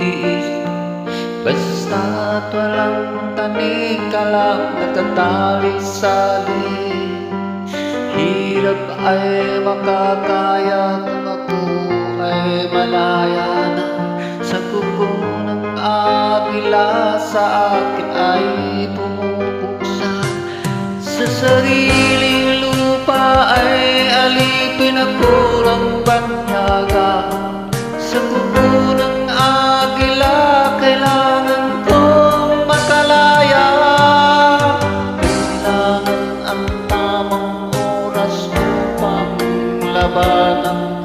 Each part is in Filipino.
matitiis. Basta't walang tanig ka lang nagtatali-sali. Hirap ay makakaya kung ako ay malaya na. Sa kuko ng agila sa akin ay pumupuksa. Sa sariling lupa ay alipin ako ng banyaga. Sa kuko ng agila kailangan kong makalaya. Kailangan ang tamang oras upang labanan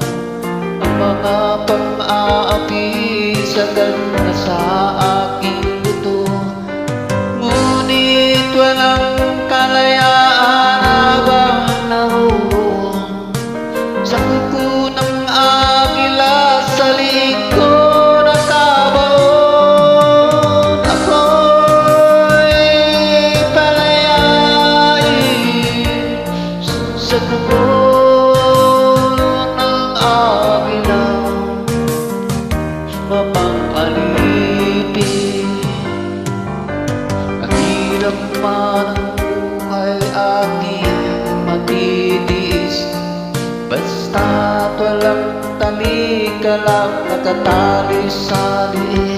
ang mga pang-aapi sa ganda sa aking buto. Ngunit walang kalayaan habang naroon sa kuko ng agila sa liig ko nakabaon. Ako'y palayain sa kuko ng agila, mapang-alipin. Ang hirap man ang buhay aking matitiis. Basta't walang tanig ka lang nakatali-sali.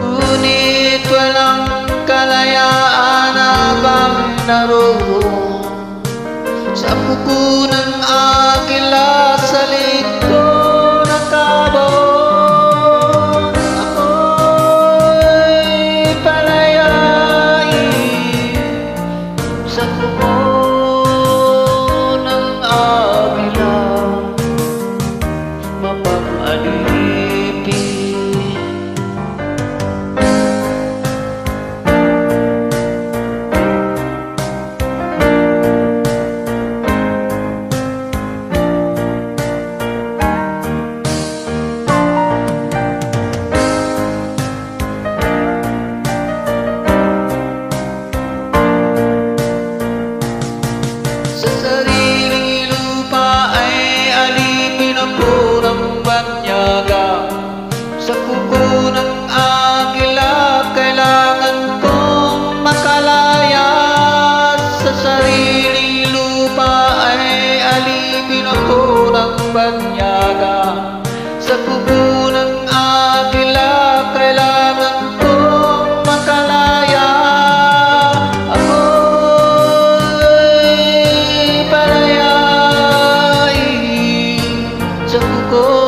Ngunit walang kalayaan habang naroon sa kuko ng agila sa liig ko nakabaon. Ako'y palayain sa kuko ng agila, mapang-alipin. Sa sariling lupa ay alipin ako ng banyaga. Sa kuko ng agila kailangan kong makalaya. Sa sariling lupa ay alipin ako ng banyaga. Sa kuko ng agila kailangan kong makalaya. Sa kuko